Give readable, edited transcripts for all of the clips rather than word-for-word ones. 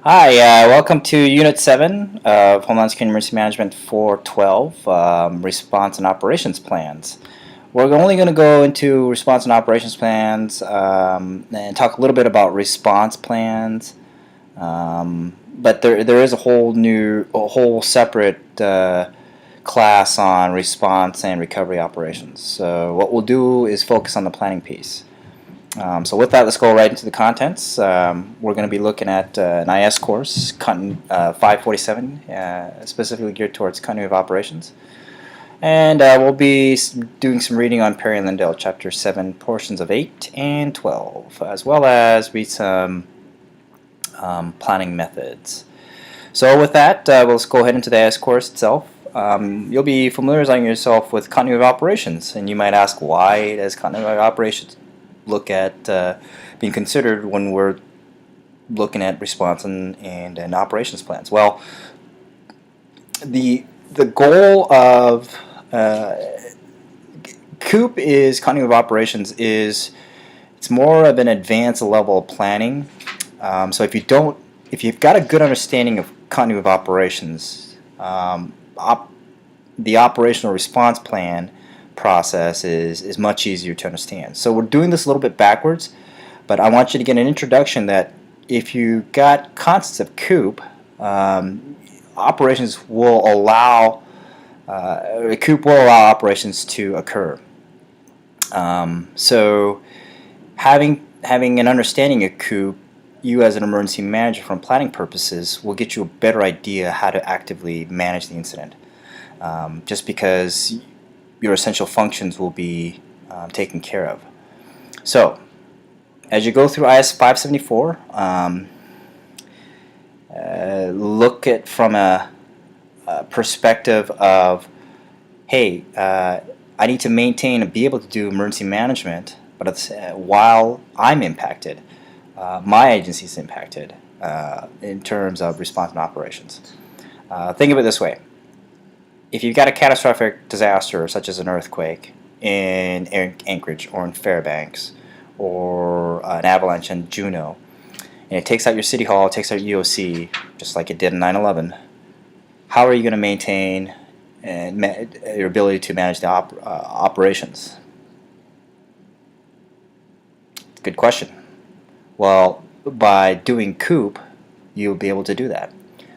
Hi, welcome to Unit 7 of Homeland Security Emergency Management 412, Response and Operations Plans. We're only going to go into response and operations plans and talk a little bit about response plans, but there is a whole separate class on response and recovery operations. So what we'll do is focus on the planning piece. So with that, let's go right into the contents. We're going to be looking at an IS course, 547, specifically geared towards continuity of operations. And we'll be doing some reading on Perry and Lindell, Chapter 7, portions of 8 and 12, as well as read some planning methods. So with that, let's go ahead into the IS course itself. You'll be familiarizing yourself with continuity of operations, and you might ask, why does continuity of operations look at being considered when we're looking at response and operations plans? Well, the goal of COOP is continuity of operations is it's more of an advanced level of planning. So if you've got a good understanding of continuity of operations, the operational response plan process is much easier to understand. So we're doing this a little bit backwards, but I want you to get an introduction that if you got concepts of COOP, operations will allow COOP will allow operations to occur. So having an understanding of COOP, you as an emergency manager from planning purposes will get you a better idea how to actively manage the incident. Just because your essential functions will be taken care of. So, as you go through IS 574, look at from a perspective of, hey, I need to maintain and be able to do emergency management, but while I'm impacted, my agency is impacted in terms of response and operations. Think of it this way. If you've got a catastrophic disaster such as an earthquake in Anchorage or in Fairbanks or an avalanche in Juneau, and it takes out your city hall, it takes out your EOC, just like it did in 9/11, how are you going to maintain your ability to manage the operations? Good question. Well, by doing COOP, you'll be able to do that.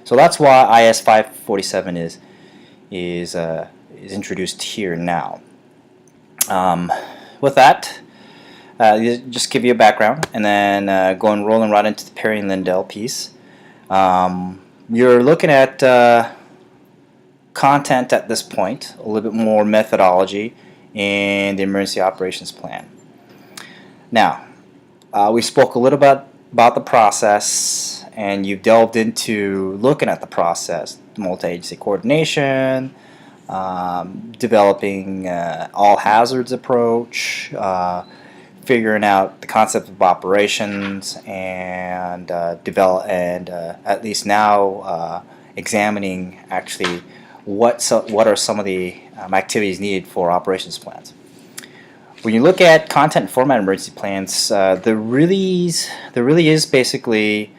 So that's why IS 547 is introduced here now. With that, just give you a background, and then rolling right into the Perry and Lindell piece. You're looking at content at this point, a little bit more methodology, and the emergency operations plan. Now, we spoke a little bit about the process, and you've delved into looking at the process, multi-agency coordination, developing all hazards approach, figuring out the concept of operations, and at least now examining actually what are some of the activities needed for operations plans. When you look at content and format emergency plans, there really is basically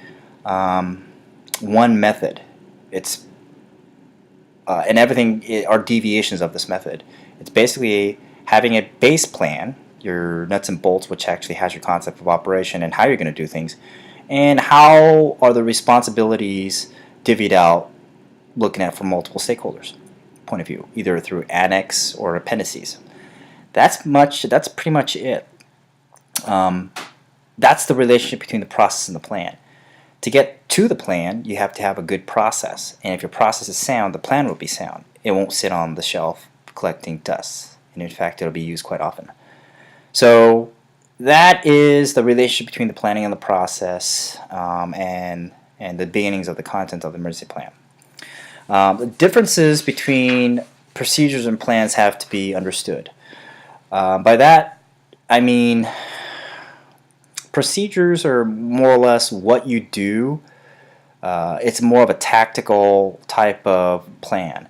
one method. It's and everything are deviations of this method. It's basically having a base plan, your nuts and bolts, which actually has your concept of operation and how you're going to do things, and how are the responsibilities divvied out, looking at from multiple stakeholders' point of view, either through annex or appendices. That's pretty much it. That's the relationship between the process and the plan. To get to the plan, you have to have a good process. And if your process is sound, the plan will be sound. It won't sit on the shelf collecting dust. And in fact, it'll be used quite often. So that is the relationship between the planning and the process, and the beginnings of the content of the emergency plan. The differences between procedures and plans have to be understood. By that, I mean procedures are more or less what you do. It's more of a tactical type of plan.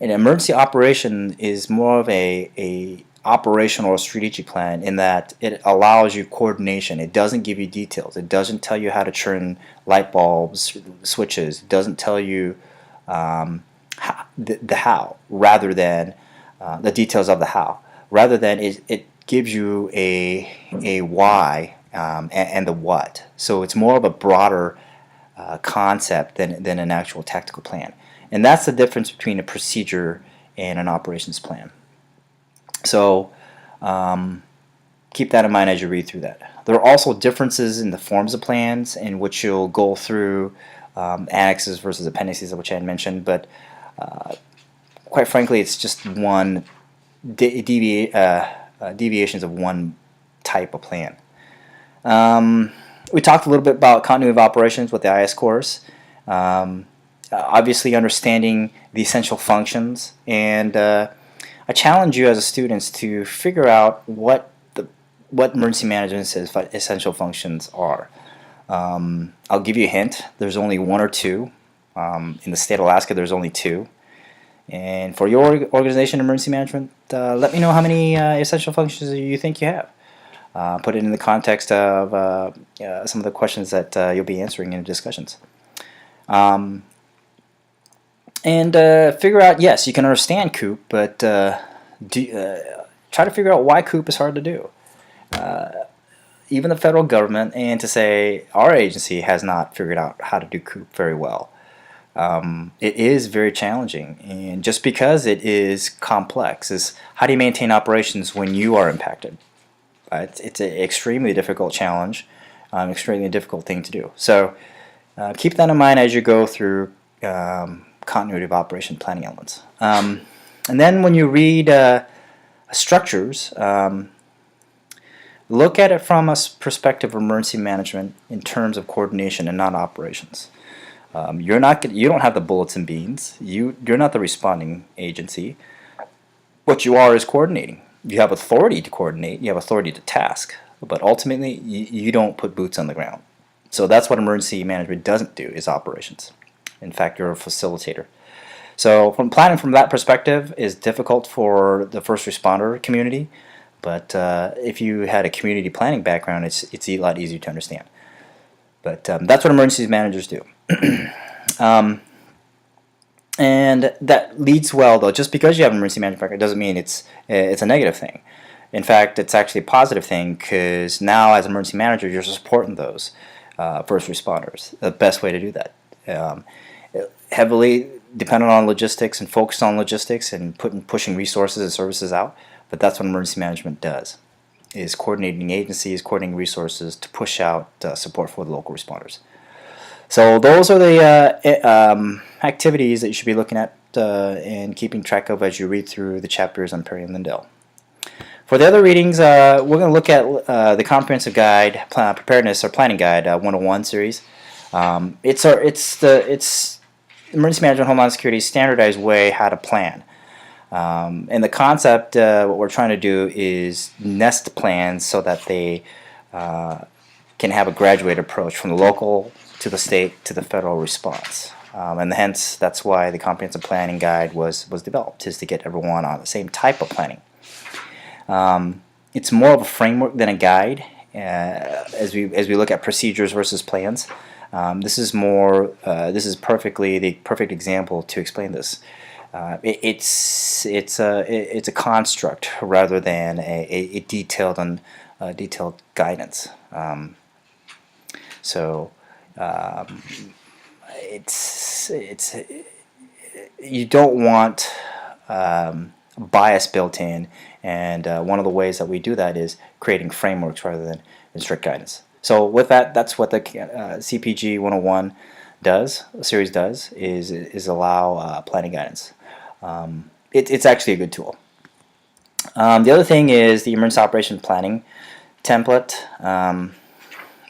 An emergency operation is more of a operational or strategic plan in that it allows you coordination. It doesn't give you details. It doesn't tell you how to turn light bulbs, switches. It doesn't tell you the how, rather than the details of the how. Rather than it gives you a why and the what. So it's more of a broader concept than an actual tactical plan. And that's the difference between a procedure and an operations plan. So keep that in mind as you read through that. There are also differences in the forms of plans in which you'll go through annexes versus appendices, which I had mentioned, but quite frankly, it's just one deviations of one type of plan. We talked a little bit about continuity of operations with the IS course. Obviously understanding the essential functions, and I challenge you as a students to figure out what emergency management's essential functions are. I'll give you a hint. There's only one or two. In the state of Alaska, there's only two. And for your organization, emergency management, let me know how many essential functions you think you have. Put it in the context of some of the questions that you'll be answering in the discussions. And figure out, yes, you can understand COOP, but try to figure out why COOP is hard to do. Even the federal government, and to say our agency has not figured out how to do COOP very well. It is very challenging, and just because it is complex, is how do you maintain operations when you are impacted? It's an extremely difficult challenge, extremely difficult thing to do. So keep that in mind as you go through continuity of operation planning elements. And then when you read structures, look at it from a perspective of emergency management in terms of coordination and not operations. You don't have the bullets and beans. You're not the responding agency. What you are is coordinating. You have authority to coordinate. You have authority to task. But ultimately, you don't put boots on the ground. So that's what emergency management doesn't do, is operations. In fact, you're a facilitator. So planning from that perspective is difficult for the first responder community. But if you had a community planning background, it's a lot easier to understand. But that's what emergency managers do. And that leads well, though. Just because you have an emergency management background doesn't mean it's a negative thing. In fact, it's actually a positive thing, because now as emergency manager, you're supporting those first responders. The best way to do that. Heavily dependent on logistics and focused on logistics and pushing resources and services out. But that's what emergency management does, is coordinating agencies, coordinating resources to push out support for the local responders. So those are the activities that you should be looking at and keeping track of as you read through the chapters on Perry and Lindell. For the other readings, we're going to look at the Comprehensive Guide, Preparedness or Planning Guide 101 series. It's Emergency Management Homeland Security's standardized way how to plan. And the concept, what we're trying to do is nest plans so that they can have a graduated approach from the local to the state to the federal response. And hence, that's why the Comprehensive Planning Guide was developed, is to get everyone on the same type of planning. It's more of a framework than a guide as we look at procedures versus plans. This is the perfect example to explain this. It's a construct rather than a detailed guidance. You don't want bias built in, and one of the ways that we do that is creating frameworks rather than strict guidance. So with that, that's what the CPG 101 series does, is allow planning guidance. It's actually a good tool. The other thing is the emergency operation planning template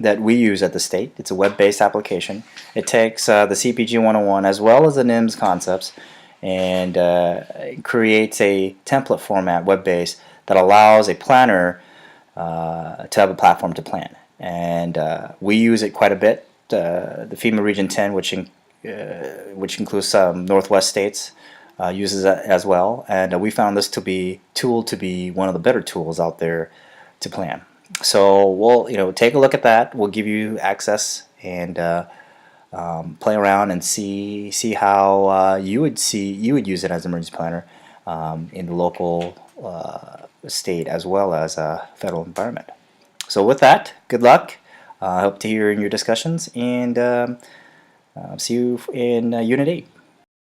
that we use at the state. It's a web-based application. It takes the CPG 101 as well as the NIMS concepts and creates a template format, web-based, that allows a planner to have a platform to plan. And we use it quite a bit. The FEMA Region 10, which includes some Northwest states, uses it as well, and we found this tool to be one of the better tools out there to plan. So we'll take a look at that. We'll give you access and play around and see how you would use it as an emergency planner in the local state as well as federal environment. So with that, good luck. I hope to hear in your discussions, and see you in Unit 8.